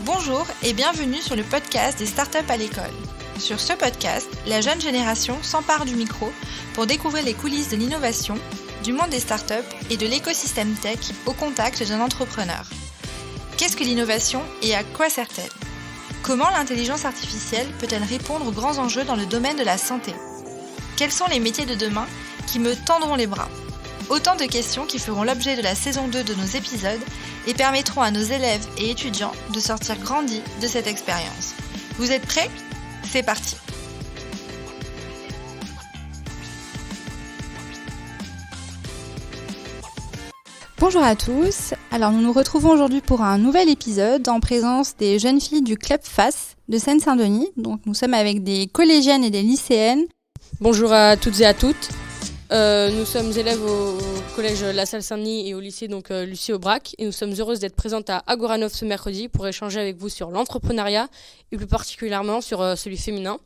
Bonjour et bienvenue sur le podcast des startups à l'école. Sur ce podcast, la jeune génération s'empare du micro pour découvrir les coulisses de l'innovation, du monde des startups et de l'écosystème tech au contact d'un entrepreneur. Qu'est-ce que l'innovation et à quoi sert-elle ? Comment l'intelligence artificielle peut-elle répondre aux grands enjeux dans le domaine de la santé ? Quels sont les métiers de demain qui me tendront les bras ? Autant de questions qui feront l'objet de la saison 2 de nos épisodes et permettront à nos élèves et étudiants de sortir grandis de cette expérience. Vous êtes prêts ? C'est parti ! Bonjour à tous, alors nous nous retrouvons aujourd'hui pour un nouvel épisode en présence des jeunes filles du Club FAS de Seine-Saint-Denis. Donc nous sommes avec des collégiennes et des lycéennes. Bonjour à toutes et à toutes. Nous sommes élèves au collège La Salle Saint-Denis et au lycée Lucie Aubrac et nous sommes heureuses d'être présentes à Agoranov ce mercredi pour échanger avec vous sur l'entrepreneuriat et plus particulièrement sur celui féminin.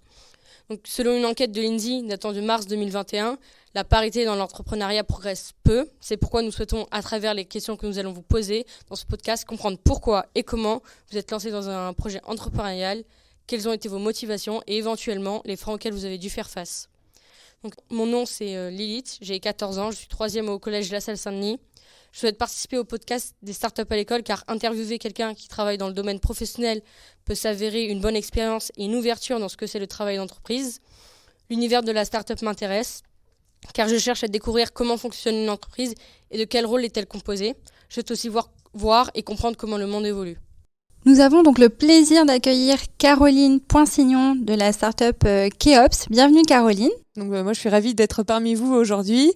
Donc, selon une enquête de l'INSEE datant de mars 2021, la parité dans l'entrepreneuriat progresse peu. C'est pourquoi nous souhaitons, à travers les questions que nous allons vous poser dans ce podcast, comprendre pourquoi et comment vous êtes lancés dans un projet entrepreneurial, quelles ont été vos motivations et éventuellement les freins auxquels vous avez dû faire face. Donc, mon nom c'est Lilith, j'ai 14 ans, je suis 3e au collège La Salle Saint-Denis. Je souhaite participer au podcast des startups à l'école car interviewer quelqu'un qui travaille dans le domaine professionnel peut s'avérer une bonne expérience et une ouverture dans ce que c'est le travail d'entreprise. L'univers de la startup m'intéresse car je cherche à découvrir comment fonctionne une entreprise et de quel rôle est-elle composée. Je souhaite aussi voir et comprendre comment le monde évolue. Nous avons donc le plaisir d'accueillir Caroline Poinsignon de la startup Keops. Bienvenue Caroline. Donc moi je suis ravie d'être parmi vous aujourd'hui.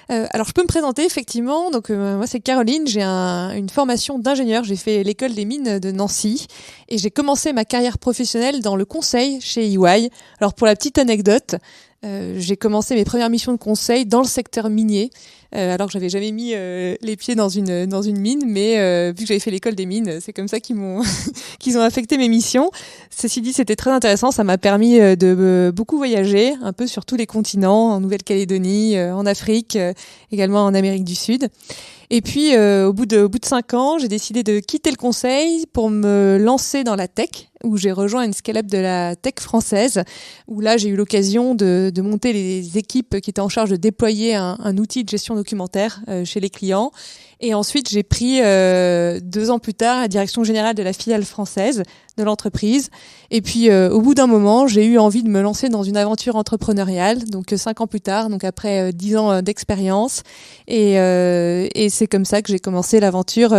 Alors je peux me présenter effectivement. Donc moi c'est Caroline, j'ai une formation d'ingénieur, j'ai fait l'école des mines de Nancy et j'ai commencé ma carrière professionnelle dans le conseil chez EY. Alors pour la petite anecdote, j'ai commencé mes premières missions de conseil dans le secteur minier, alors que j'avais jamais mis les pieds dans une mine, mais vu que j'avais fait l'école des mines, c'est comme ça qu'ils ont affecté mes missions. Ceci dit, c'était très intéressant, ça m'a permis de beaucoup voyager, un peu sur tous les continents, en Nouvelle-Calédonie, en Afrique, également en Amérique du Sud. Et puis, au bout de 5 ans, j'ai décidé de quitter le conseil pour me lancer dans la tech, où j'ai rejoint une scale-up de la tech française, où là, j'ai eu l'occasion de monter les équipes qui étaient en charge de déployer un outil de gestion documentaire chez les clients. Et ensuite, j'ai pris 2 ans plus tard la direction générale de la filiale française de l'entreprise. Et puis, au bout d'un moment, j'ai eu envie de me lancer dans une aventure entrepreneuriale. Donc, 5 ans plus tard, donc après 10 ans d'expérience. Et c'est comme ça que j'ai commencé l'aventure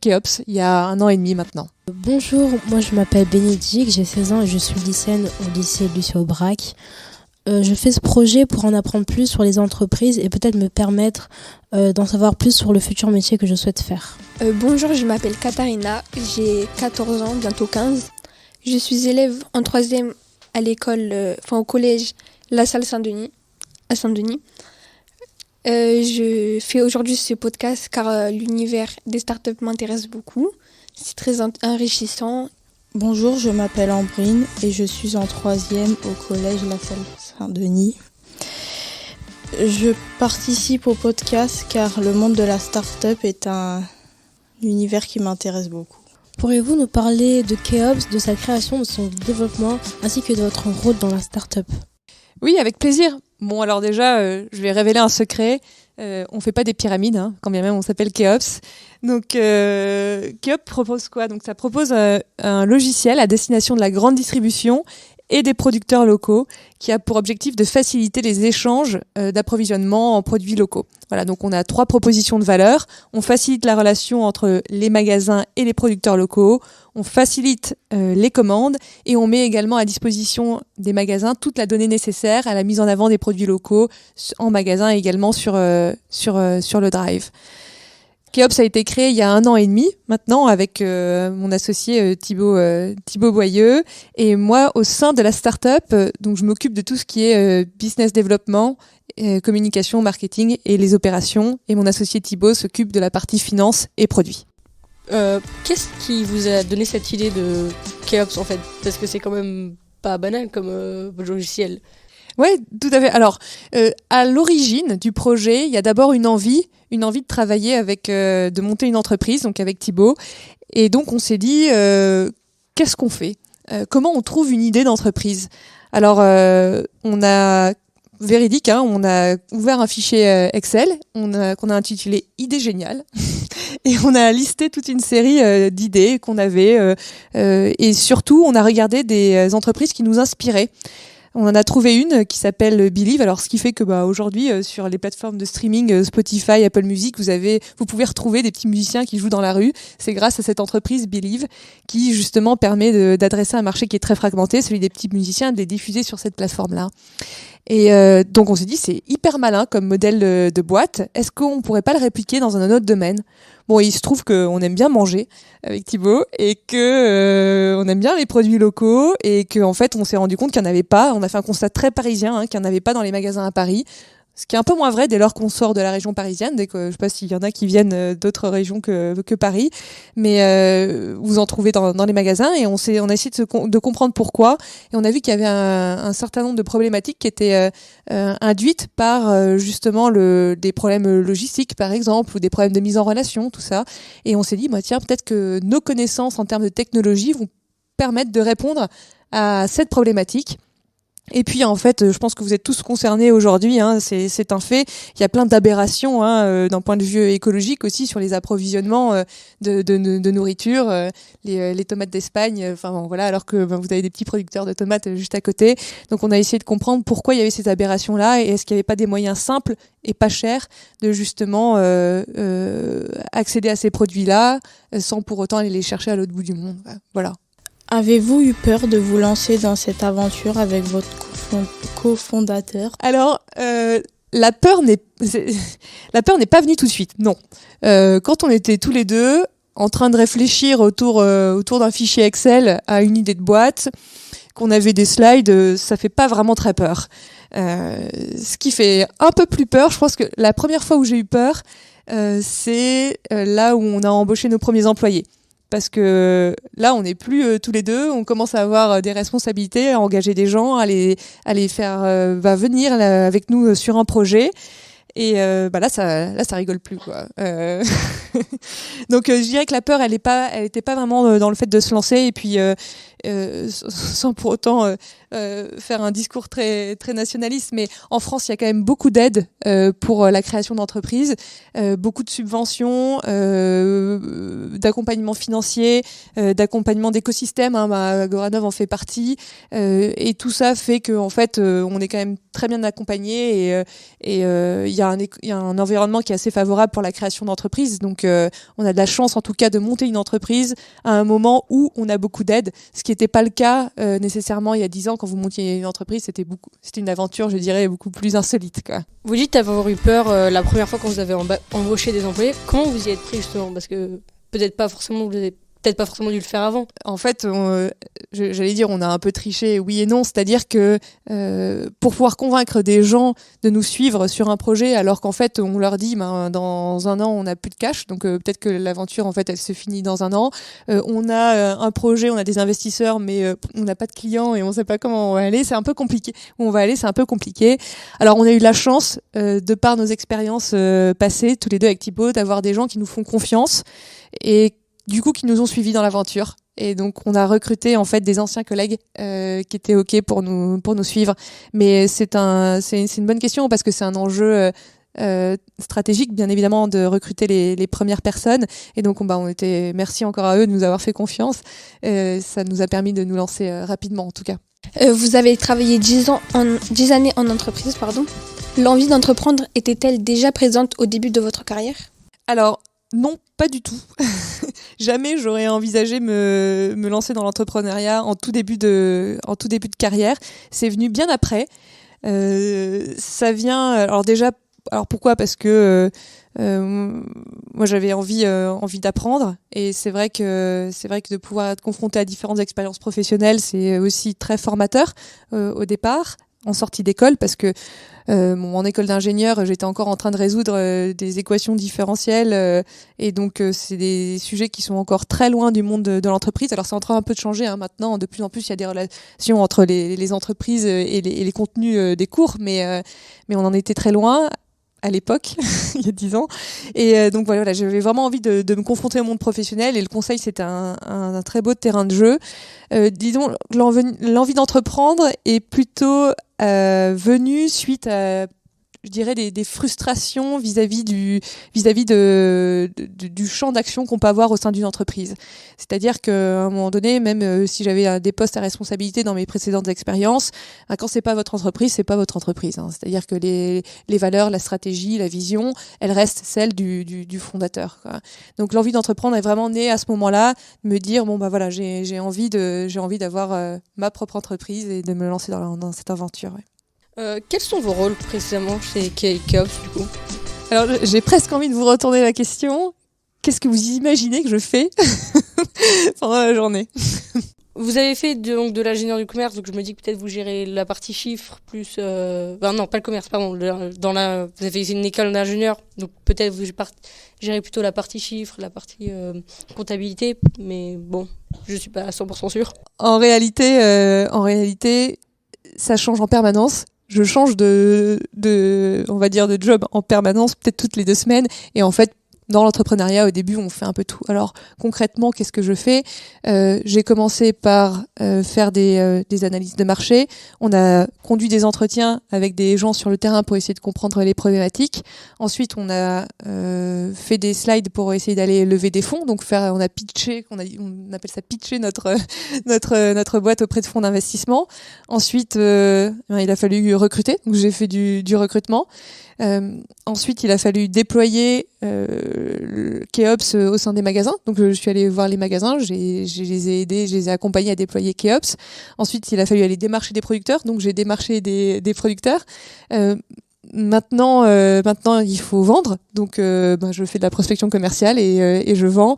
Keops, il y a 1 an et demi maintenant. Bonjour, moi je m'appelle Bénédicte, j'ai 16 ans et je suis lycéenne au lycée Lucie Aubrac. Je fais ce projet pour en apprendre plus sur les entreprises et peut-être me permettre d'en savoir plus sur le futur métier que je souhaite faire. Bonjour, je m'appelle Katharina, j'ai 14 ans, bientôt 15. Je suis élève en 3e à l'école, au collège La Salle Saint-Denis, à Saint-Denis. Je fais aujourd'hui ce podcast car l'univers des startups m'intéresse beaucoup. C'est très enrichissant. Bonjour, je m'appelle Ambrine et je suis en 3e au collège La Salle Saint-Denis. Je participe au podcast car le monde de la start-up est un univers qui m'intéresse beaucoup. Pourriez-vous nous parler de Keops, de sa création, de son développement, ainsi que de votre rôle dans la start-up ? Oui, avec plaisir. Bon, alors déjà, je vais révéler un secret. On fait pas des pyramides, quand bien même on s'appelle Keops. Donc, Keops propose quoi ? Donc, ça propose un logiciel à destination de la grande distribution et des producteurs locaux qui a pour objectif de faciliter les échanges d'approvisionnement en produits locaux. Voilà, donc on a 3 propositions de valeur. On facilite la relation entre les magasins et les producteurs locaux. On facilite les commandes et on met également à disposition des magasins toute la donnée nécessaire à la mise en avant des produits locaux en magasin et également sur le Drive. Keops a été créé il y a 1 an et demi maintenant avec mon associé Thibaut Boyeux et moi au sein de la start-up. Donc je m'occupe de tout ce qui est business développement, communication, marketing et les opérations. Et mon associé Thibaut s'occupe de la partie finance et produits. Qu'est-ce qui vous a donné cette idée de Keops en fait ? Parce que c'est quand même pas banal comme logiciel. Ouais, tout à fait. Alors, à l'origine du projet, il y a d'abord une envie de travailler avec, de monter une entreprise, donc avec Thibaut. Et donc, on s'est dit, qu'est-ce qu'on fait ? Comment on trouve une idée d'entreprise ? Alors, on a véridique, on a ouvert un fichier Excel qu'on a intitulé Idées géniales et on a listé toute une série d'idées qu'on avait et surtout on a regardé des entreprises qui nous inspiraient. On en a trouvé une qui s'appelle Believe. Alors, ce qui fait que aujourd'hui, sur les plateformes de streaming, Spotify, Apple Music, vous pouvez retrouver des petits musiciens qui jouent dans la rue. C'est grâce à cette entreprise Believe qui justement permet d'adresser un marché qui est très fragmenté, celui des petits musiciens, de les diffuser sur cette plateforme-là. Et donc on s'est dit c'est hyper malin comme modèle de boîte. Est-ce qu'on pourrait pas le répliquer dans un autre domaine ? Bon, il se trouve qu'on aime bien manger avec Thibaut et que on aime bien les produits locaux et qu'en fait on s'est rendu compte qu'il n'y en avait pas. On a fait un constat très parisien qu'il n'y en avait pas dans les magasins à Paris. Ce qui est un peu moins vrai dès lors qu'on sort de la région parisienne, dès que je sais pas s'il y en a qui viennent d'autres régions que Paris, mais vous en trouvez dans les magasins et on a essayé de comprendre pourquoi et on a vu qu'il y avait un certain nombre de problématiques qui étaient induites par justement des problèmes logistiques par exemple ou des problèmes de mise en relation, tout ça. Et on s'est dit tiens, peut-être que nos connaissances en termes de technologie vont permettre de répondre à cette problématique. Et puis en fait, je pense que vous êtes tous concernés aujourd'hui, c'est un fait. Il y a plein d'aberrations d'un point de vue écologique aussi sur les approvisionnements de nourriture, les tomates d'Espagne, voilà, alors que vous avez des petits producteurs de tomates juste à côté. Donc on a essayé de comprendre pourquoi il y avait ces aberrations-là et est-ce qu'il n'y avait pas des moyens simples et pas chers de justement accéder à ces produits-là sans pour autant aller les chercher à l'autre bout du monde. Voilà. Avez-vous eu peur de vous lancer dans cette aventure avec votre cofondateur ? Alors, la peur n'est pas venue tout de suite, non. Quand on était tous les deux en train de réfléchir autour d'un fichier Excel à une idée de boîte, qu'on avait des slides, ça fait pas vraiment très peur. Ce qui fait un peu plus peur, je pense que la première fois où j'ai eu peur, c'est là où on a embauché nos premiers employés. Parce que là, on n'est plus tous les deux, on commence à avoir des responsabilités, à engager des gens, à les faire venir avec nous sur un projet. Et là, ça rigole plus, quoi. Donc, je dirais que la peur, elle était pas vraiment dans le fait de se lancer. Et puis, sans pour autant faire un discours très très nationaliste, mais en France, il y a quand même beaucoup d'aides pour la création d'entreprises, beaucoup de subventions, d'accompagnement financier, d'accompagnement d'écosystème. Agoranov en fait partie, et tout ça fait que en fait, on est quand même très bien accompagné et il y a un environnement qui est assez favorable pour la création d'entreprises. Donc, on a de la chance en tout cas de monter une entreprise à un moment où on a beaucoup d'aides, ce qui n'était pas le cas nécessairement il y a 10 ans. Quand vous montiez une entreprise, c'était une aventure, je dirais, beaucoup plus insolite, quoi. Vous dites avoir eu peur la première fois quand vous avez embauché des employés. Comment vous y êtes pris justement ? Parce que peut-être pas forcément dû le faire avant. En fait, j'allais dire, on a un peu triché, oui et non. C'est-à-dire que pour pouvoir convaincre des gens de nous suivre sur un projet, alors qu'en fait, on leur dit, dans un an, on n'a plus de cash, donc peut-être que l'aventure, en fait, elle se finit dans un an. On a un projet, on a des investisseurs, mais on n'a pas de clients et on ne sait pas comment on va aller. C'est un peu compliqué. Où on va aller, c'est un peu compliqué. Alors, on a eu la chance, de par nos expériences passées, tous les deux avec Thibaut, d'avoir des gens qui nous font confiance et du coup qui nous ont suivis dans l'aventure. Et donc on a recruté en fait des anciens collègues qui étaient OK pour nous suivre. Mais c'est une bonne question parce que c'est un enjeu stratégique bien évidemment de recruter les premières personnes. Et donc on était, merci encore à eux de nous avoir fait confiance. Ça nous a permis de nous lancer rapidement en tout cas. Vous avez travaillé 10 années en entreprise, pardon. L'envie d'entreprendre était-elle déjà présente au début de votre carrière ? Alors non, pas du tout. Jamais j'aurais envisagé me lancer dans l'entrepreneuriat en tout début de carrière. C'est venu bien après. Ça vient. Alors pourquoi ? Parce que moi j'avais envie d'apprendre et c'est vrai que de pouvoir être confronté à différentes expériences professionnelles, c'est aussi très formateur au départ. En sortie d'école, parce que en école d'ingénieur, j'étais encore en train de résoudre des équations différentielles et donc c'est des sujets qui sont encore très loin du monde de l'entreprise. Alors c'est en train un peu de changer maintenant, de plus en plus il y a des relations entre les entreprises et les contenus des cours, mais on en était très loin. à l'époque, il y a 10 ans. Et donc voilà, j'avais vraiment envie de me confronter au monde professionnel, et le conseil, c'était un très beau terrain de jeu. Disons, l'envie d'entreprendre est plutôt venue suite à, je dirais, des frustrations vis-à-vis du champ d'action qu'on peut avoir au sein d'une entreprise. C'est-à-dire qu'à un moment donné, même si j'avais des postes à responsabilité dans mes précédentes expériences, quand c'est pas votre entreprise, c'est pas votre entreprise. C'est-à-dire que les valeurs, la stratégie, la vision, elles restent celles du fondateur, quoi. Donc l'envie d'entreprendre est vraiment née à ce moment-là, de me dire bon bah voilà, j'ai envie d'avoir ma propre entreprise et de me lancer dans cette aventure. Ouais. Quels sont vos rôles précisément chez Keops du coup ? Alors j'ai presque envie de vous retourner la question. Qu'est-ce que vous imaginez que je fais pendant la journée ? Vous avez fait donc de l'ingénieur du commerce, donc je me dis que peut-être vous gérez la partie chiffres plus... non, pas le commerce, pardon. Vous avez fait une école d'ingénieur, donc peut-être vous gérez plutôt la partie chiffres, la partie comptabilité, mais bon, je suis pas à 100% sûre. En réalité, ça change en permanence. Je change on va dire, de job en permanence, peut-être toutes les 2 semaines. Et en fait, dans l'entrepreneuriat, au début, on fait un peu tout. Alors, concrètement, qu'est-ce que je fais ? J'ai commencé par faire des analyses de marché. On a conduit des entretiens avec des gens sur le terrain pour essayer de comprendre les problématiques. Ensuite, on a fait des slides pour essayer d'aller lever des fonds. Donc, on a pitché, on appelle ça pitcher notre boîte auprès de fonds d'investissement. Ensuite, il a fallu recruter. Donc, j'ai fait du recrutement. Ensuite, il a fallu déployer Keops au sein des magasins. Donc, je suis allée voir les magasins, je les ai aidés, je les ai accompagnés à déployer Keops. Ensuite, il a fallu aller démarcher des producteurs. Donc, j'ai démarché des producteurs. Maintenant, il faut vendre. Donc, je fais de la prospection commerciale et je vends.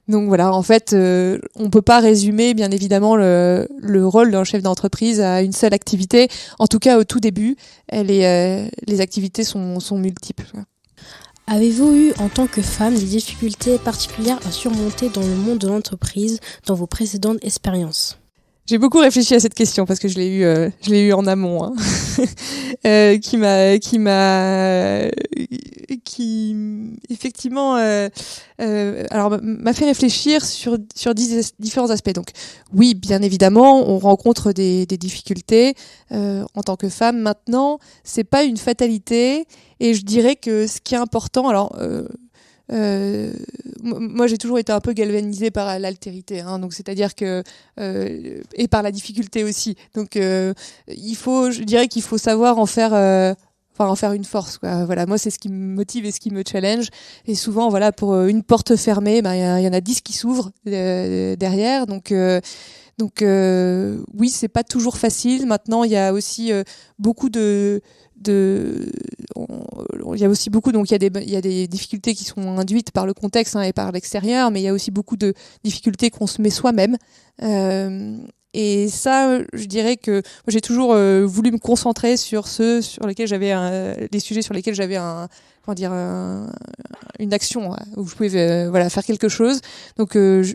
Donc voilà, en fait, on peut pas résumer, bien évidemment, le rôle d'un chef d'entreprise à une seule activité. En tout cas, au tout début, les activités sont multiples. Avez-vous eu, en tant que femme, des difficultés particulières à surmonter dans le monde de l'entreprise dans vos précédentes expériences ? J'ai beaucoup réfléchi à cette question parce que je l'ai eu en amont, hein. qui effectivement alors m'a fait réfléchir sur différents aspects. Donc oui, bien évidemment, on rencontre des difficultés en tant que femme. Maintenant, c'est pas une fatalité, et je dirais que ce qui est important, alors moi j'ai toujours été un peu galvanisée par l'altérité, hein, donc c'est-à-dire que et par la difficulté aussi. Donc je dirais qu'il faut savoir en faire une force, quoi. Voilà, moi c'est ce qui me motive et ce qui me challenge. Et souvent, voilà, pour une porte fermée, y en a 10 qui s'ouvrent derrière. Donc oui, c'est pas toujours facile. Maintenant, il y a aussi beaucoup donc il y a des difficultés qui sont induites par le contexte, hein, et par l'extérieur, mais il y a aussi beaucoup de difficultés qu'on se met soi-même. Et ça, je dirais que moi, j'ai toujours voulu me concentrer sur les sujets sur lesquels j'avais une action, où je pouvais faire quelque chose. Donc je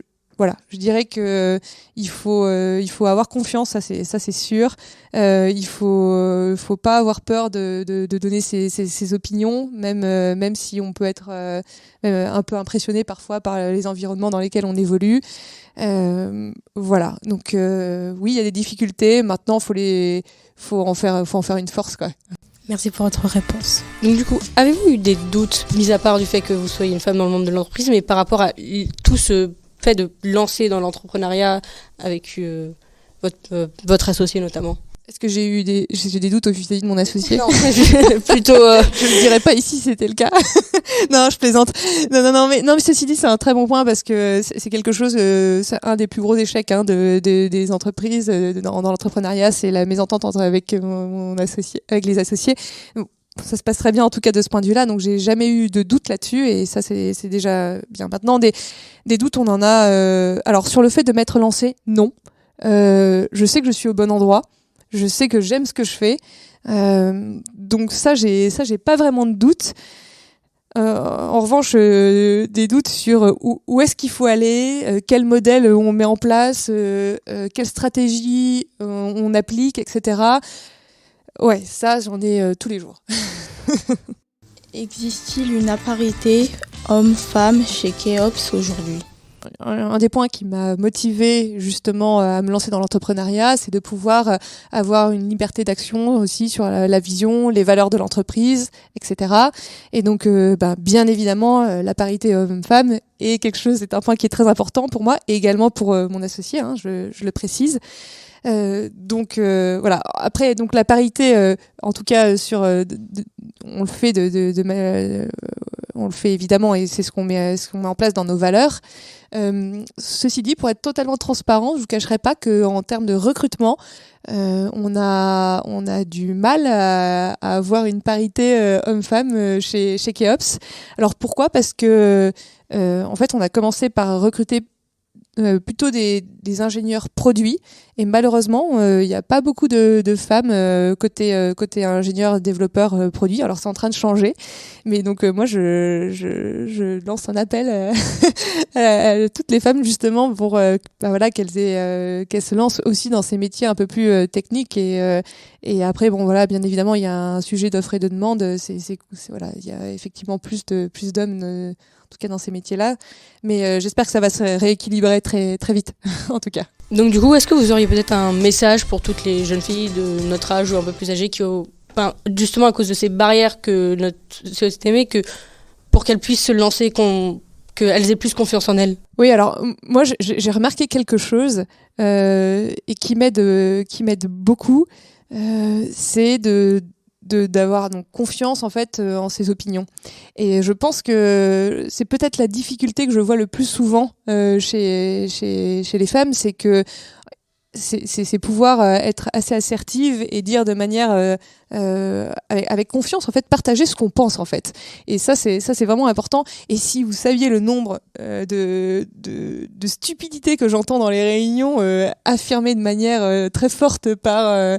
dirais que il faut avoir confiance, ça c'est sûr. Il faut pas avoir peur de donner ses opinions, même si on peut être un peu impressionné parfois par les environnements dans lesquels on évolue. Voilà. Donc oui, il y a des difficultés. Maintenant, faut en faire une force, quoi. Merci pour votre réponse. Donc du coup, avez-vous eu des doutes, mis à part du fait que vous soyez une femme dans le monde de l'entreprise, mais par rapport à tout ce fait de lancer dans l'entrepreneuriat avec votre associé notamment? Est-ce que j'ai des doutes vis-à-vis de mon associé? Non, plutôt. Je ne dirais pas ici si c'était le cas. Non, je plaisante. Non, mais ceci dit, c'est un très bon point parce que c'est quelque chose. C'est un des plus gros échecs, hein, des entreprises dans l'entrepreneuriat, c'est la mésentente avec mon associé, avec les associés. Ça se passe très bien en tout cas de ce point de vue-là, donc j'ai jamais eu de doute là-dessus, et ça c'est déjà bien. Maintenant, des doutes, on en a. Alors sur le fait de m'être lancée, non. Je sais que je suis au bon endroit. Je sais que j'aime ce que je fais, donc ça j'ai pas vraiment de doute. En revanche, des doutes sur où est-ce qu'il faut aller, quel modèle on met en place, quelle stratégie on applique, etc. Ouais, ça j'en ai tous les jours. Existe-t-il une parité homme-femme chez Keops aujourd'hui ? Un des points qui m'a motivée justement à me lancer dans l'entrepreneuriat, c'est de pouvoir avoir une liberté d'action aussi sur la vision, les valeurs de l'entreprise, etc. Et donc, bien évidemment, la parité homme-femme c'est un point qui est très important pour moi et également pour mon associé, je le précise. Voilà. Après, donc la parité, en tout cas on le fait on le fait évidemment et c'est ce qu'on met en place dans nos valeurs. Ceci dit, pour être totalement transparent, je vous cacherai pas que en termes de recrutement, on a du mal à avoir une parité homme-femme chez Keops. Alors pourquoi ? Parce que en fait, on a commencé par recruter plutôt des ingénieurs produits et malheureusement il n'y a pas beaucoup de femmes côté ingénieur développeur produit. Alors c'est en train de changer, mais donc moi je lance un appel à toutes les femmes justement pour qu'elles se lancent aussi dans ces métiers un peu plus techniques et après bien évidemment il y a un sujet d'offre et de demande, il y a effectivement plus d'hommes en tout cas dans ces métiers-là, mais j'espère que ça va se rééquilibrer très très vite en tout cas. Donc du coup, est-ce que vous auriez peut-être un message pour toutes les jeunes filles de notre âge ou un peu plus âgées qui ont, justement à cause de ces barrières que notre société met, que pour qu'elles puissent se lancer, qu'elles aient plus confiance en elles ? Oui, alors moi j'ai remarqué quelque chose et qui m'aide beaucoup, c'est d'avoir donc confiance en fait en ses opinions. Et je pense que c'est peut-être la difficulté que je vois le plus souvent chez les femmes, c'est que c'est pouvoir être assez assertive et dire de manière avec confiance, en fait, partager ce qu'on pense en fait. Et ça c'est vraiment important. Et si vous saviez le nombre de stupidités que j'entends dans les réunions affirmées de manière très forte par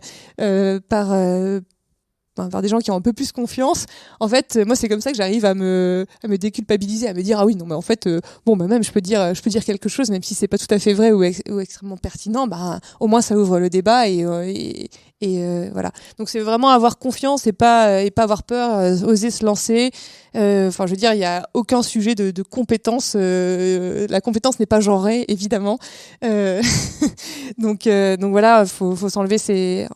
des gens qui ont un peu plus confiance. En fait, moi, c'est comme ça que j'arrive à me déculpabiliser, à me dire, ah oui, non, mais en fait, même, je peux dire quelque chose, même si c'est pas tout à fait vrai ou extrêmement pertinent, au moins, ça ouvre le débat et voilà. Donc, c'est vraiment avoir confiance et pas avoir peur, oser se lancer. Je veux dire, il y a aucun sujet de compétence. La compétence n'est pas genrée, évidemment. Donc voilà, faut enlever ces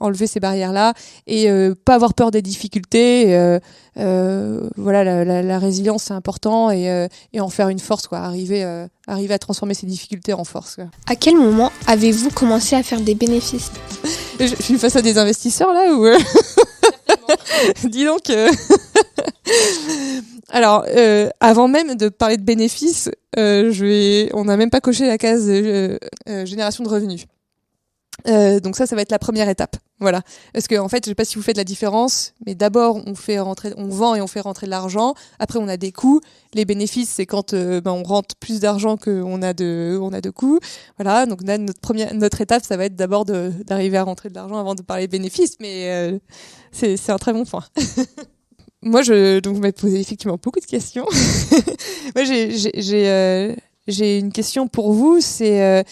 barrières-là et pas avoir peur des difficultés. Voilà, la résilience c'est important et en faire une force, quoi. Arriver à transformer ces difficultés en force, quoi. À quel moment avez-vous commencé à faire des bénéfices ? Je suis face à des investisseurs là ou dis donc. Alors, avant même de parler de bénéfices, on n'a même pas coché la case génération de revenus. Donc ça va être la première étape. Voilà. Parce que en fait, je sais pas si vous faites la différence, mais d'abord on vend et on fait rentrer de l'argent. Après, on a des coûts. Les bénéfices, c'est quand on rentre plus d'argent qu'on a de coûts. Voilà. Donc là, notre étape, ça va être d'abord d'arriver à rentrer de l'argent avant de parler bénéfices. Mais c'est un très bon point. Moi, vous m'avez posé effectivement beaucoup de questions. Moi, j'ai une question pour vous. C'est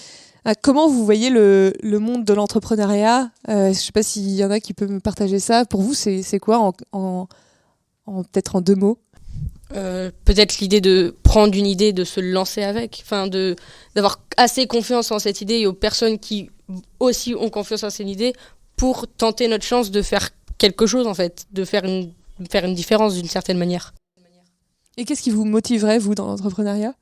comment vous voyez le monde de l'entrepreneuriat ? Je sais pas s'il y en a qui peuvent me partager ça. Pour vous, c'est quoi peut-être en 2 mots ? Peut-être l'idée de prendre une idée, de se lancer avec, d'avoir assez confiance en cette idée et aux personnes qui aussi ont confiance en cette idée pour tenter notre chance de faire quelque chose en fait, de faire une différence d'une certaine manière. Et qu'est-ce qui vous motiverait, vous, dans l'entrepreneuriat ?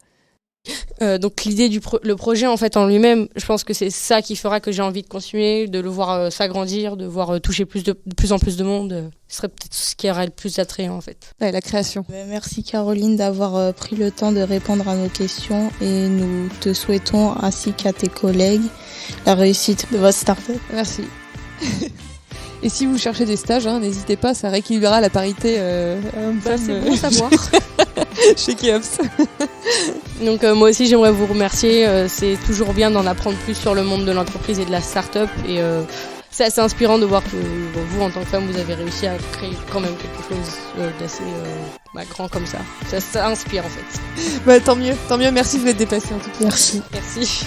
Donc l'idée le projet en fait en lui-même, je pense que c'est ça qui fera que j'ai envie de continuer, de le voir s'agrandir, de voir toucher de plus en plus de monde. Ce serait peut-être ce qui aurait le plus attrayant en fait. Ouais, la création. Merci Caroline d'avoir pris le temps de répondre à nos questions et nous te souhaitons ainsi qu'à tes collègues la réussite de votre start-up. Merci. Et si vous cherchez des stages, n'hésitez pas, ça rééquilibrera la parité homme-femme. C'est bon à savoir. Chez Keops. Donc moi aussi j'aimerais vous remercier, c'est toujours bien d'en apprendre plus sur le monde de l'entreprise et de la start-up et c'est assez inspirant de voir que vous en tant que femme vous avez réussi à créer quand même quelque chose d'assez grand comme ça. Ça inspire en fait. Tant mieux, merci de vous être dépassée en tout cas. Merci. Merci.